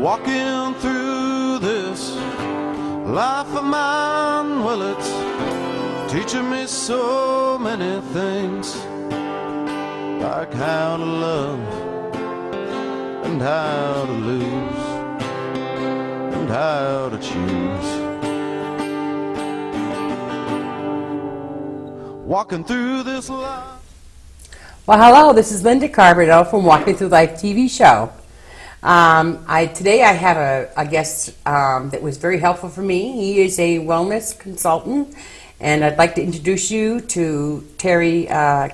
Walking through this life of mine, well, it's teaching me so many things, like how to love and how to lose and how to choose. Walking through this life. Well, hello, this is Linda Carbonell from Walking Through Life TV show. Today I have a guest that was very helpful for me. He is a wellness consultant, and I'd like to introduce you to Terry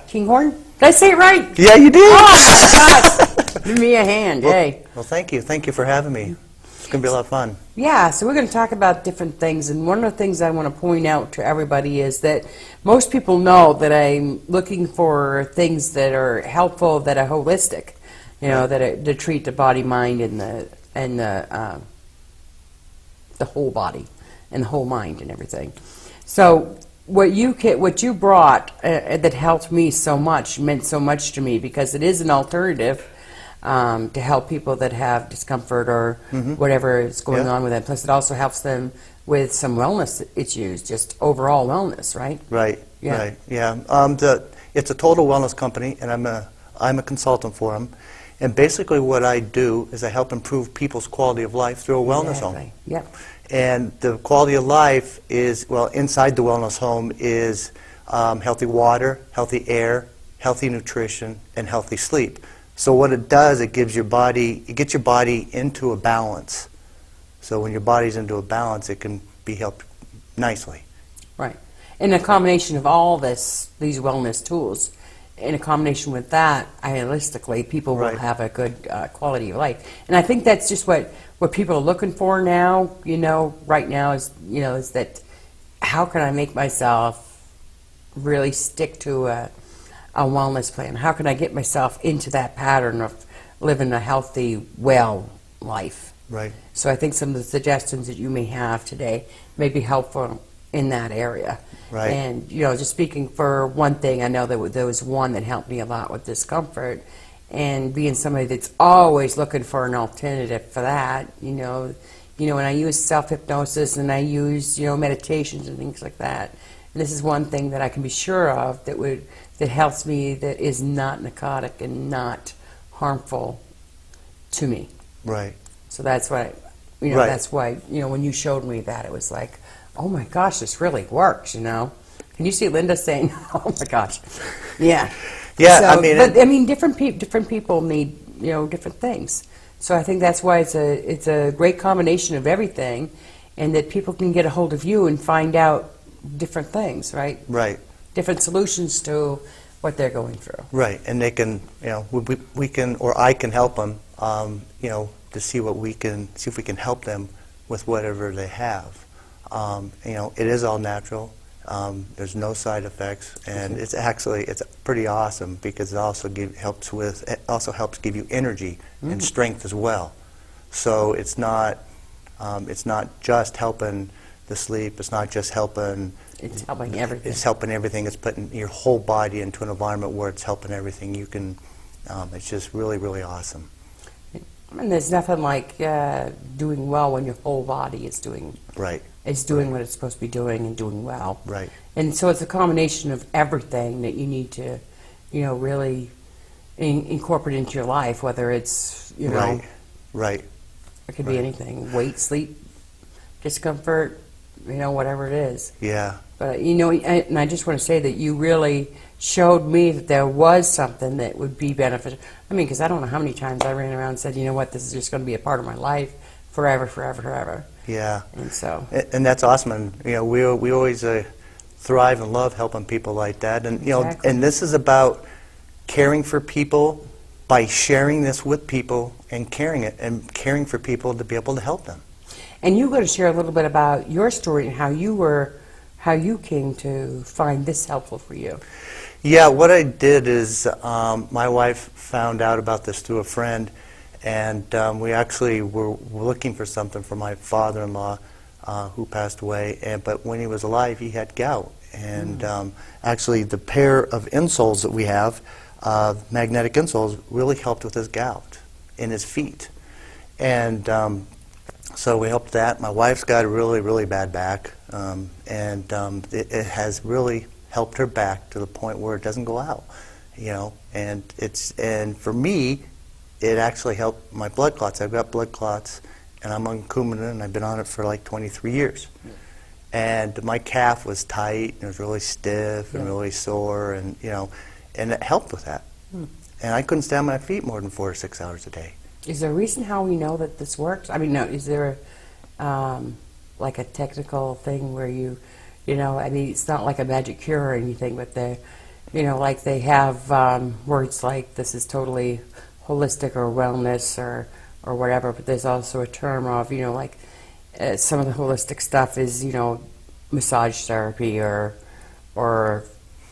Kinghorn. Did I say it right? Yeah, you did. Oh, my gosh. Give me a hand. Hey. Well, thank you. Thank you for having me. It's going to be a lot of fun. Yeah, so we're going to talk about different things, and one of the things I want to point out to everybody is that most people know that I'm looking for things that are helpful, that are holistic, you know, that treat the body, mind, and the whole body and the whole mind and everything. So what you brought that helped me so much, meant so much to me, because it is an alternative to help people that have discomfort or whatever is going on with them. Plus, it also helps them with some wellness issues, just overall wellness, right? Right. Yeah. Right. Yeah. It's a total wellness company, and I'm a consultant for them. And basically, what I do is I help improve people's quality of life through a wellness home. Yep. And the quality of life is, well, inside the wellness home is healthy water, healthy air, healthy nutrition, and healthy sleep. So what it does, it gets your body into a balance. So when your body's into a balance, it can be helped nicely. Right. And a combination of all these wellness tools, in a combination with that, realistically, people will have a good quality of life. And I think that's just what people are looking for now, right now is that how can I make myself really stick to a wellness plan? How can I get myself into that pattern of living a healthy, well life? Right. So I think some of the suggestions that you may have today may be helpful in that area. Right. And, just speaking for one thing, I know that there was one that helped me a lot with discomfort, and being somebody that's always looking for an alternative for that, and I use self-hypnosis and I use, meditations and things like that. And this is one thing that I can be sure of that helps me, that is not narcotic and not harmful to me. Right. So that's why, that's why, when you showed me that, it was like, oh my gosh, this really works, Can you see Linda saying, oh my gosh? Yeah. Yeah, so, different people need, different things. So I think that's why it's a great combination of everything, and that people can get a hold of you and find out different things, right? Right. Different solutions to what they're going through. Right, and they can, we can, or I can help them, to see if we can help them with whatever they have. It is all natural. There's no side effects, and it's pretty awesome, because it also helps give you energy and strength as well. So it's not just helping the sleep. It's not just helping. It's helping everything. It's helping everything. It's putting your whole body into an environment where it's helping everything. You can. It's just really, really awesome. And there's nothing like doing well when your whole body is doing. Right. It's doing what it's supposed to be doing and doing well. Right. And so it's a combination of everything that you need to, really incorporate into your life, whether it's, Right. It could be anything: weight, sleep, discomfort, whatever it is. Yeah. But, and I just want to say that you really showed me that there was something that would be beneficial. Because I don't know how many times I ran around and said, you know what, this is just going to be a part of my life forever, forever, forever. Yeah. And so. And that's awesome. And, we always thrive and love helping people like that. And, Exactly. And this is about caring for people by sharing this with people and caring for people to be able to help them. And you're going to share a little bit about your story and how you came to find this helpful for you. Yeah, what I did is my wife found out about this through a friend, and we actually were looking for something for my father-in-law who passed away. But when he was alive, he had gout. And actually, the pair of insoles that we have, magnetic insoles, really helped with his gout in his feet. And so we helped that. My wife's got a really, really bad back, it has really helped her back to the point where it doesn't go out, you know. And for me, it actually helped my blood clots. I've got blood clots, and I'm on Coumadin, and I've been on it for like 23 years. And my calf was tight, and it was really stiff and really sore, and you know, and it helped with that. And I couldn't stand on my feet more than 4 to 6 hours a day. Is there a reason how we know that this works? I mean, no, is there like a technical thing where you know, I mean, it's not like a magic cure or anything, but they, you know, like they have words like this is totally holistic or wellness or whatever, but there's also a term of, you know, like some of the holistic stuff is, you know, massage therapy or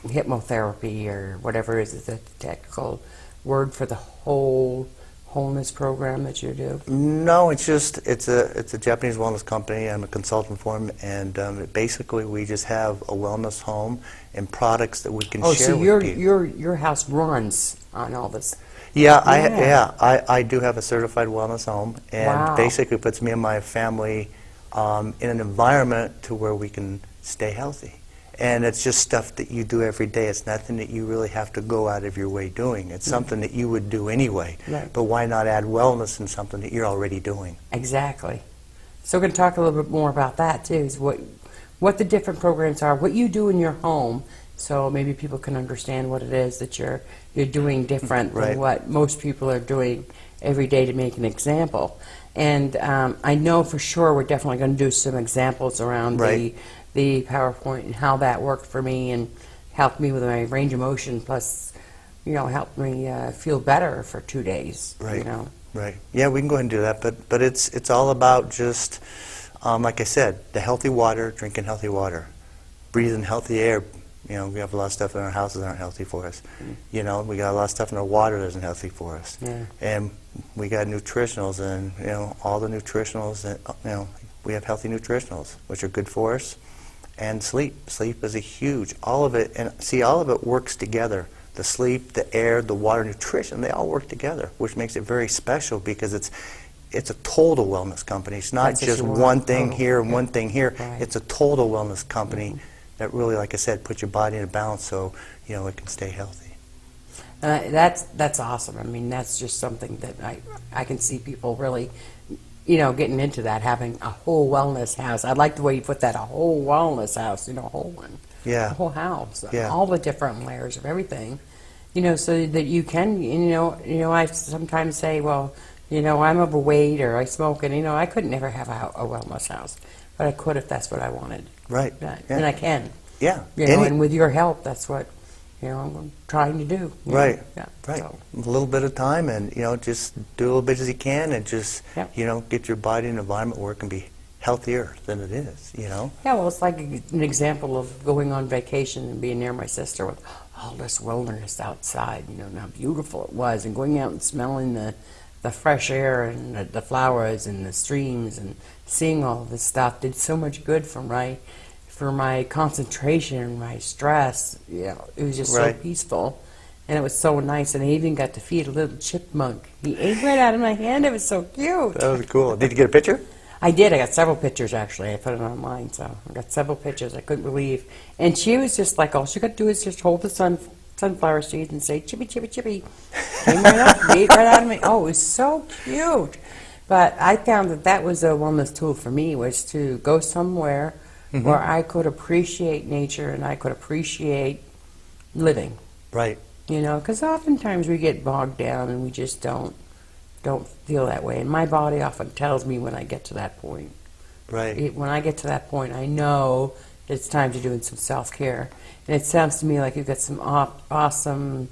hypnotherapy or whatever is the technical word for the wholeness program that you do? No, it's just it's a Japanese wellness company. I'm a consultant for them, and basically we just have a wellness home and products that we can share with people. your house runs on all this. Yeah, I do have a certified wellness home, and basically puts me and my family in an environment to where we can stay healthy. And it's just stuff that you do every day. It's nothing that you really have to go out of your way doing. It's something that you would do anyway. Right. But why not add wellness in something that you're already doing? Exactly. So we're going to talk a little bit more about that too, is what the different programs are, what you do in your home, so maybe people can understand what it is that you're doing different than what most people are doing every day to make an example. And I know for sure we're definitely going to do some examples around the PowerPoint and how that worked for me and helped me with my range of motion, plus, you know, helped me feel better for 2 days. Right. You know. Right. Yeah, we can go ahead and do that, but it's all about just, like I said, the healthy water, drinking healthy water, breathing healthy air. You know, we have a lot of stuff in our houses that aren't healthy for us. You know, we got a lot of stuff in our water that isn't healthy for us. Yeah. And we got nutritionals, and you know, all the nutritionals that, you know, we have healthy nutritionals, which are good for us. And sleep. Sleep is a huge, all of it, and see, all of it works together. The sleep, the air, the water, nutrition, they all work together, which makes it very special because it's a total wellness company. It's not just one thing here and one thing here. It's a total wellness company that really, like I said, puts your body in a balance so, you know, it can stay healthy. That's awesome. I mean, that's just something that I can see people really, you know, getting into that, having a whole wellness house. I like the way you put that, a whole wellness house, you know, a whole one. Yeah. A whole house. Yeah. All the different layers of everything, you know, so that you can, you know, I sometimes say, well, you know, I'm overweight or I smoke, and, you know, I could never have a wellness house, but I could if that's what I wanted. Right. And I can. Yeah. You know, and with your help, that's what, you know, I'm trying to do. Right. Yeah. Right. So. A little bit of time, and you know, just do a little bit as you can, and just you know, get your body in an environment where it can be healthier than it is. You know. Yeah. Well, it's like an example of going on vacation and being near my sister with all this wilderness outside. You know, and how beautiful it was, and going out and smelling the fresh air and the flowers and the streams and seeing all this stuff did so much good for my concentration, my stress. You know, it was just so peaceful, and it was so nice. And I even got to feed a little chipmunk. He ate right out of my hand. It was so cute. That was cool. Did you get a picture? I did. I got several pictures, actually. I put it online, so I got several pictures. I couldn't believe. And she was just like, all she got to do is just hold the sunflower seeds and say, chippy, chippy, chippy. Came right up, ate right out of me. Oh, it was so cute. But I found that was a wellness tool for me, was to go somewhere where I could appreciate nature and I could appreciate living. Right. You know, because oftentimes we get bogged down and we just don't feel that way. And my body often tells me when I get to that point. Right. When I get to that point, I know it's time to do some self-care. And it sounds to me like you've got some awesome,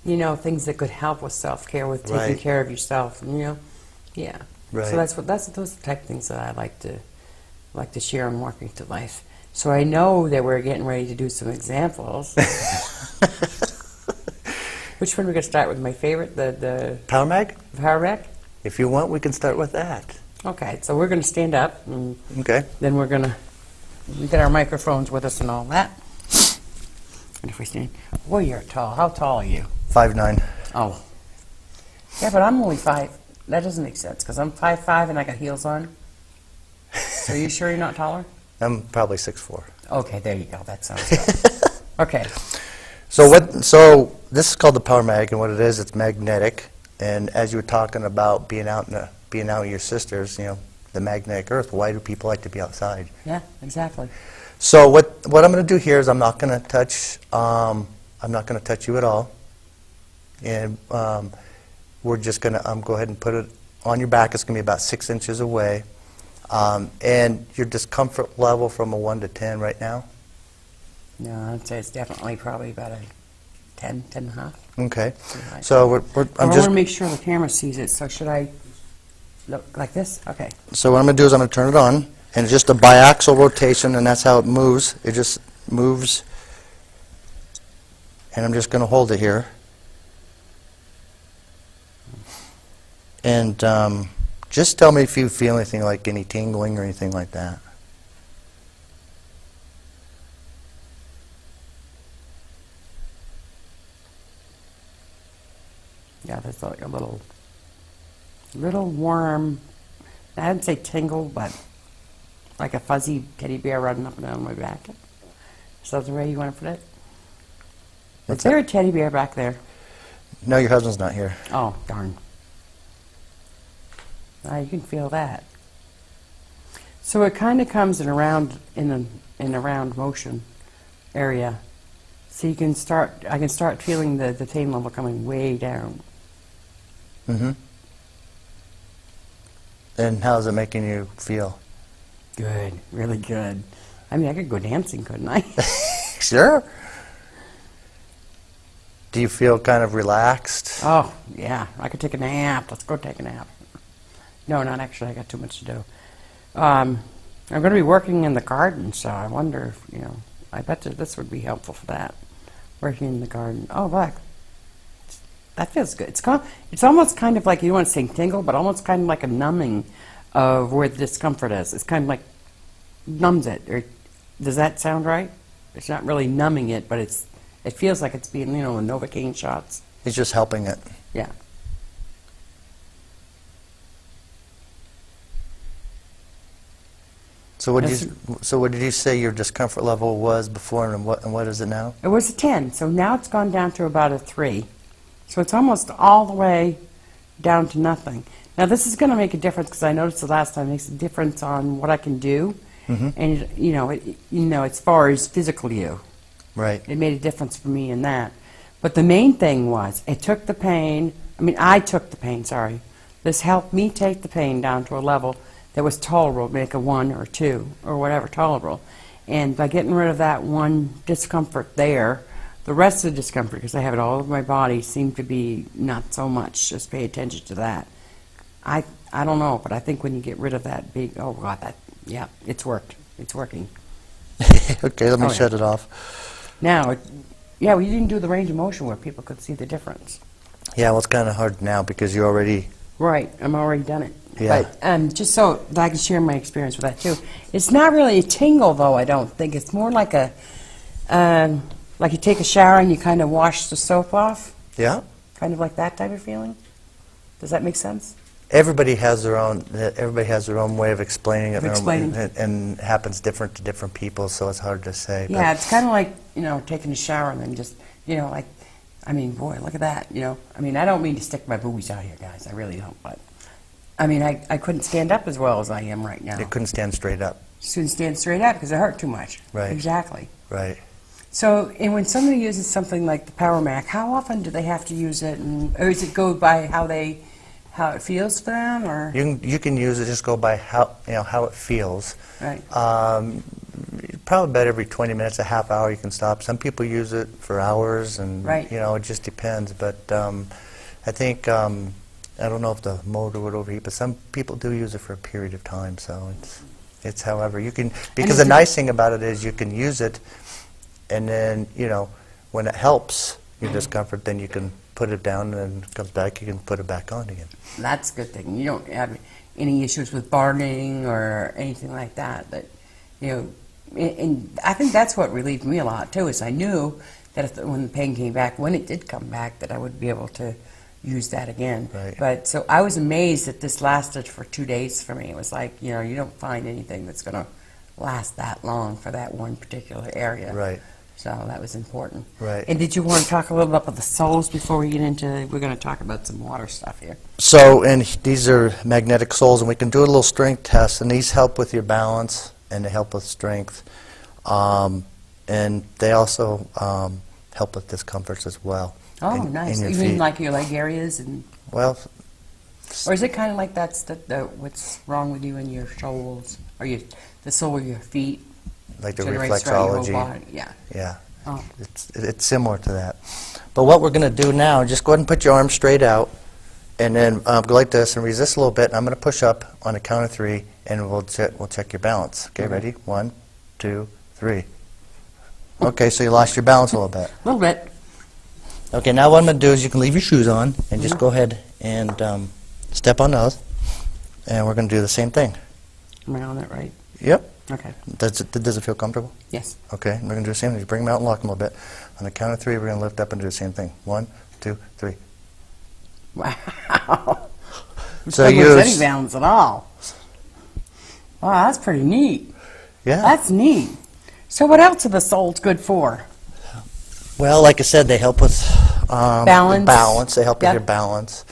you know, things that could help with self-care, with taking care of yourself. And, you know, yeah. Right. So those are the type of things that I like to share in Walking to Life. So I know that we're getting ready to do some examples. Which one are we going to start with? My favorite, the Power Mag? Power Mag? If you want, we can start with that. Okay, so we're going to stand up. And then we're going to get our microphones with us and all that. And if we stand, boy, you're tall. How tall are you? 5'9". Oh. Yeah, but I'm only 5. That doesn't make sense because I'm 5'5" and I got heels on. So are you sure you're not taller? I'm probably 6'4". Okay, there you go. That sounds good. Okay. So this is called the Power Mag, and what it is, it's magnetic. And as you were talking about being out with your sisters, the magnetic earth, why do people like to be outside? Yeah, exactly. So what I'm going to do here is I'm not going to touch you at all, and we're just going to go ahead and put it on your back. It's going to be about 6 inches away, and your discomfort level from a 1 to 10 right now. No, I'd say it's definitely probably about a 10, 10 and a half. Okay, Right. so I want to make sure the camera sees it. So should I look like this? Okay. So what I'm going to do is I'm going to turn it on, and it's just a biaxial rotation, and that's how it moves. It just moves, and I'm just going to hold it here. And just tell me if you feel anything like any tingling or anything like that. Yeah, there's like a little warm, I'd say tingle, but like a fuzzy teddy bear running up and down my back. Is that the way you want to put it? Is there a teddy bear back there? No, your husband's not here. Oh, darn. You can feel that. So it kind of comes in a round motion area. So I can start feeling the pain level coming way down. Mm-hmm. And how's it making you feel? Good, really good. I mean, I could go dancing, couldn't I? Sure. Do you feel kind of relaxed? Oh, yeah. I could take a nap. Let's go take a nap. No, not actually. I got too much to do. I'm going to be working in the garden, so I wonder if, I bet you this would be helpful for that. Working in the garden. Oh, look. That feels good. It's almost kind of like, you don't want to say tingle, but almost kind of like a numbing of where the discomfort is. It's kind of like numbs it. Or, does that sound right? It's not really numbing it, but it feels like it's being, the Novocaine shots. It's just helping it. Yeah. So what did you say your discomfort level was before, and what is it now? It was a 10, so now it's gone down to about a 3. So it's almost all the way down to nothing. Now this is going to make a difference because I noticed the last time it makes a difference on what I can do, and as far as physical you. Right. It made a difference for me in that. But the main thing was it took the pain. I took the pain. Sorry, this helped me take the pain down to a level that was tolerable, make a 1 or 2 or whatever tolerable. And by getting rid of that one discomfort there, the rest of the discomfort, because I have it all over my body, seemed to be not so much. Just pay attention to that. I don't know, but I think when you get rid of that big, oh God, it's worked. It's working. Okay, let me shut it off. Now, we didn't do the range of motion where people could see the difference. Yeah, well, it's kind of hard now because you already... Right, I'm already done it. Yeah. But just so that I can share my experience with that too. It's not really a tingle though, I don't think. It's more like like you take a shower and you kind of wash the soap off. Yeah. Kind of like that type of feeling. Does that make sense? Everybody has their own way of explaining it, and it happens different to different people, so it's hard to say. Yeah, it's kind of like, taking a shower and then just, boy, look at that, I don't mean to stick my boobies out here, guys. I really don't, but I couldn't stand up as well as I am right now. You couldn't stand straight up. Couldn't stand straight up because it hurt too much. Right. Exactly. Right. So, and when somebody uses something like the Power Mac, how often do they have to use it, or does it go by how it feels for them, or you can use it, just go by how it feels. Right. Probably about every 20 minutes, a half hour, you can stop. Some people use it for hours, and right. It just depends. But I think I don't know if the motor would overheat, but some people do use it for a period of time. So it's however you can, because the nice thing about it is you can use it, and then when it helps your discomfort, then you can put it down, and it comes back, you can put it back on again. That's a good thing. You don't have any issues with bargaining or anything like that. And I think that's what relieved me a lot too. Is I knew that when the pain came back, when it did come back, that I would be able to, use that again. Right. But so I was amazed that this lasted for 2 days for me. It was like, you know, you don't find anything that's going to last that long for that one particular area. Right. So that was important. Right. And did you want to talk a little bit about the soles before we get into, we're going to talk about some water stuff here. So, and these are magnetic soles, and we can do a little strength test, and these help with your balance, and they help with strength. And they also help with discomforts as well. Oh, nice. In your You feet. mean like your leg areas? Well, Or is it kind of like that's what's wrong with you in your soles? Or the sole of your feet? like the generates throughout your whole reflexology. body? Yeah. Yeah. Oh. It's similar to that. But what we're going to do now, just go ahead and put your arms straight out, and then go like this and resist a little bit. And I'm going to push up on the count of 3, and we'll check your balance. Okay, ready? 1, 2, 3. Okay, so you lost your balance a little bit. A little bit. Okay, now what I'm going to do is you can leave your shoes on and just go ahead and step on those, and we're going to do the same thing. Am I on it right? Yep. Okay. Does it feel comfortable? Yes. Okay, we're going to do the same thing. Just bring them out and lock them a little bit. On the count of 3, we're going to lift up and do the same thing. 1, 2, 3. Wow. So Don't lose use- any balance at all. Wow, that's pretty neat. Yeah. That's neat. So what else are the soles good for? Well, like I said, they help with Balance. balance. They help Yep. with your balance,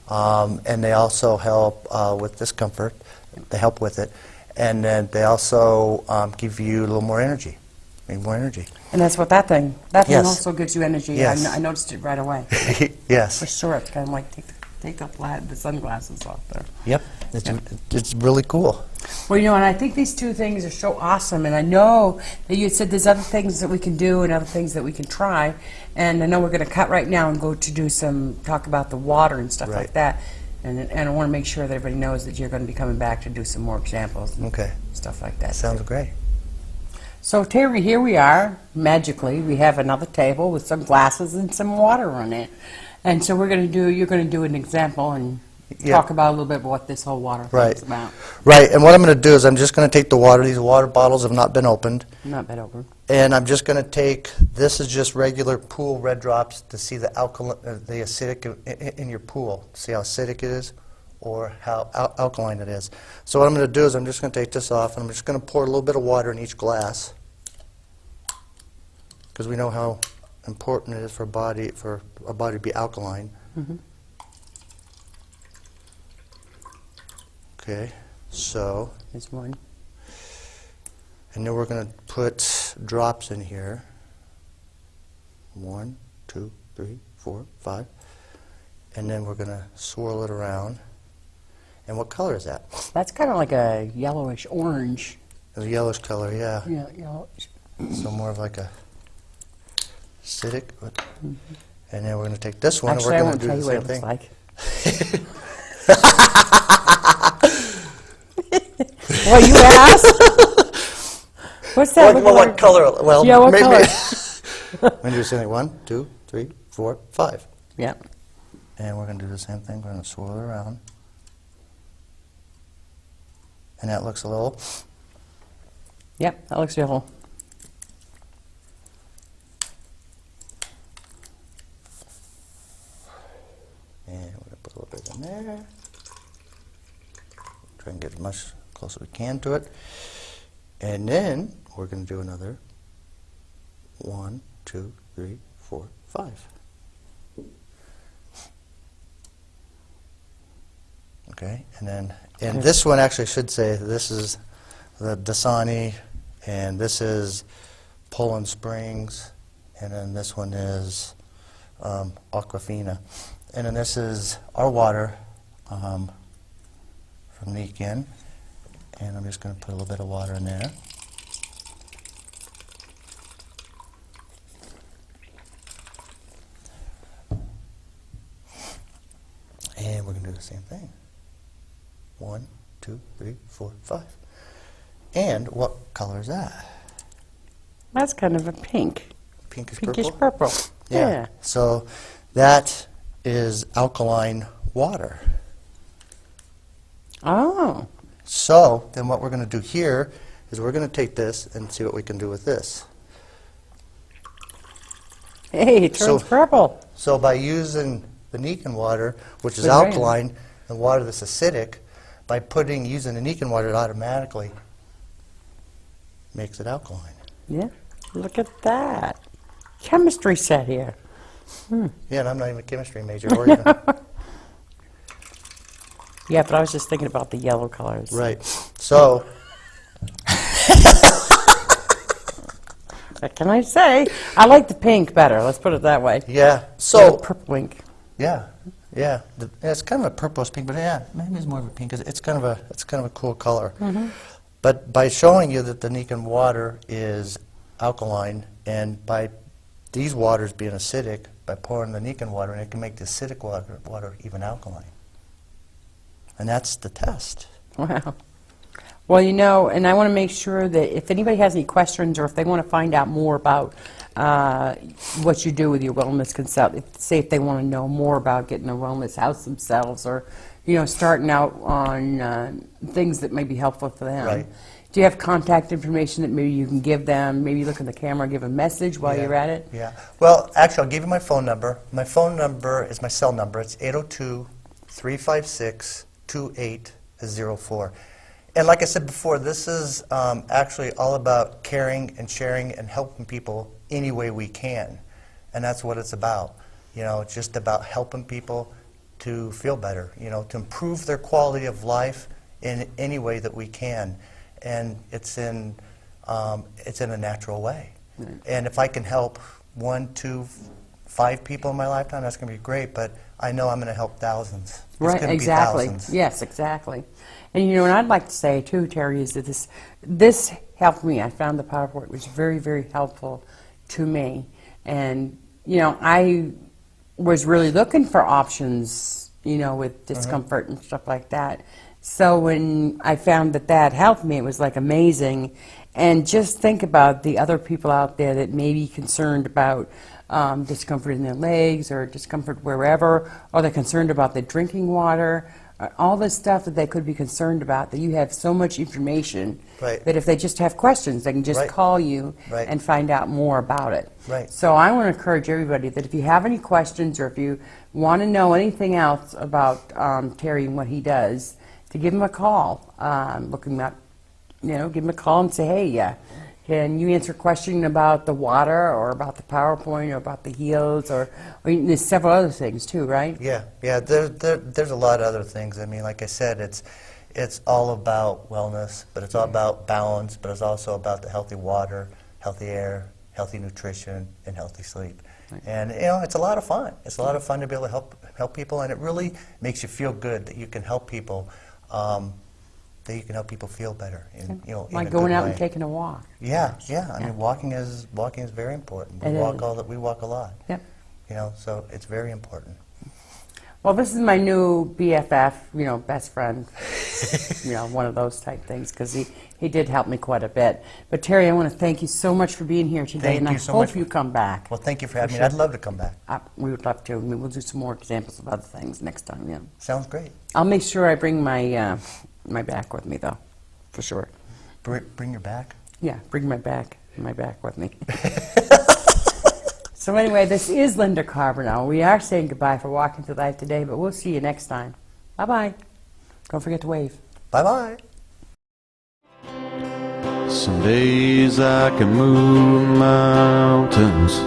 and they also help with discomfort. They help with it, and then they also give you a little more energy. Need more energy. And that's what that thing Yes. also gives you energy. Yes. I noticed it right away. Yes. For sure, it's kind of like take the sunglasses off there. Yep. It's really cool. Well, you know, and I think these two things are so awesome, and I know that you said there's other things that we can do and other things that we can try, and I know we're going to cut right now and go to do talk about the water and stuff Right. like that, and I want to make sure that everybody knows that you're going to be coming back to do some more examples and Okay. stuff like that. Sounds great. So, Terry, here we are, magically. We have another table with some glasses and some water on it. And so you're going to do an example and Yeah. talk about a little bit what this whole water thing Right. is about. Right, and what I'm going to do is I'm just going to take the water. These water bottles have not been opened. Not bad over. And I'm just going to take, this is just regular pool red drops to see the acidic in your pool, see how acidic it is or how alkaline it is. So what I'm going to do is I'm just going to take this off, and I'm just going to pour a little bit of water in each glass, because we know how important it is for a body to be alkaline. Okay, so, There's one. and then we're going to put drops in here. 1, 2, 3, 4, 5. And then we're going to swirl it around. And what color is that? That's kind of like a yellowish orange. It's a yellowish color, yeah. Yeah, yellowish. So more of like a acidic. And then we're going to take this one Actually, I and we're won't going to tell do you the what same it thing. looks like. Well, you asked. What's that? look What like? color? Well, Yeah, what maybe. color? We're going to do the same thing. 1, 2, 3, 4, 5. Yep. And we're going to do the same thing. We're going to swirl it around. And that looks a little. Yep, that looks yellow. And we're going to put a little bit in there. Try and get as much close as we can to it. And then we're going to do another 1, 2, 3, 4, 5. Okay, and this one actually should say this is the Dasani, and this is Poland Springs, and then this one is Aquafina. And then this is our water from Nikin, and I'm just going to put a little bit of water in there. And we're going to do the same thing. 1, 2, 3, 4, 5. And what color is that? That's kind of a pink. Pinkish Pinkish purple? purple. Yeah. So that is alkaline water. Oh. So then what we're going to do here is we're going to take this and see what we can do with this. Hey, it turns So- purple. So by using the Nekin water, which is With rain. alkaline, and water that's acidic, by using the Nekin water, it automatically makes it alkaline. Yeah, look at that. Chemistry set here. Yeah, and I'm not even a chemistry major or even. Yeah, but I was just thinking about the yellow colors. Right. So, What can I say? I like the pink better. Let's put it that way. yeah. The So, purple ink. yeah. Yeah. It's kind of a purplish pink, but yeah, maybe it's more of a pink. It's kind of a cool color. But by showing you that the Nekin water is alkaline, and by these waters being acidic, by pouring the Nekin water, and it can make the acidic water even alkaline. And that's the test. Wow. Well, you know, and I want to make sure that if anybody has any questions or if they want to find out more about what you do with your wellness consult, say if they want to know more about getting a wellness house themselves or, you know, starting out on things that may be helpful for them. Right. Do you have contact information that maybe you can give them? Maybe look in the camera, give a message while Yeah. you're at it? Yeah. Well, actually, I'll give you my phone number. My phone number is my cell number. It's 802-356-2804. And like I said before, this is actually all about caring and sharing and helping people any way we can. And that's what it's about. You know, it's just about helping people to feel better, you know, to improve their quality of life in any way that we can. And it's in a natural way. And if I can help 1, 2, 5 people in my lifetime, that's going to be great. But I know I'm going to help thousands. It's Right, going to exactly. be thousands. Yes, exactly. And you know, what I'd like to say too, Terry, is that this helped me. I found the PowerPoint was very, very helpful to me. And you know, I was really looking for options, you know, with discomfort and stuff like that. So when I found that helped me, it was like amazing. And just think about the other people out there that may be concerned about discomfort in their legs or discomfort wherever, or they're concerned about the drinking water, all this stuff that they could be concerned about, that you have so much information Right. that if they just have questions, they can just Right. call you Right. and find out more about it. Right. So I want to encourage everybody that if you have any questions or if you want to know anything else about Terry and what he does, to give him a call. Look him up, you know, give him a call and say, hey, can you answer a question about the water or about the PowerPoint or about the heels or there's several other things too, right? Yeah, yeah. There's a lot of other things. I mean, like I said, it's all about wellness, but it's all about balance, but it's also about the healthy water, healthy air, healthy nutrition, and healthy sleep. Right. And you know, it's a lot of fun. It's a lot of fun to be able to help people, and it really makes you feel good that you can help people. That you can help people feel better, in, you know, in Like a going good out way. and taking a walk. Yeah, yeah. I mean, walking is very important. We It walk is. we walk a lot. Yep. You know, so it's very important. Well, this is my new BFF, you know, best friend, you know, one of those type things, because he did help me quite a bit. But Terry, I want to thank you so much for being here today, Thank and you I so hope much you come back. Well, thank you for having me. sure. I'd love to come back. We would love to. I mean, we'll do some more examples of other things next time. Yeah. Sounds great. I'll make sure I bring my my back with me, though, for sure. Bring your back. Yeah, bring my back with me. So anyway, this is Linda Carbonell. We are saying goodbye for Walking Through Life today, but we'll see you next time. Bye-bye. Don't forget to wave. Bye-bye. Some days I can move mountains,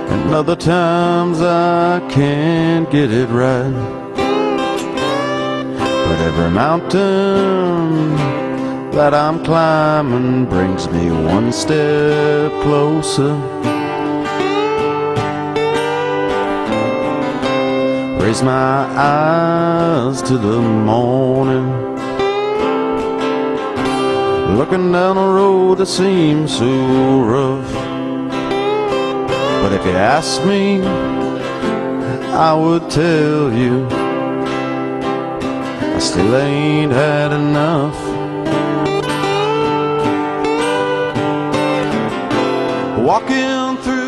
and other times I can't get it right. But every mountain that I'm climbing brings me one step closer. Raise my eyes to the morning, looking down a road that seems so rough. But if you ask me, I would tell you I still ain't had enough. Walking through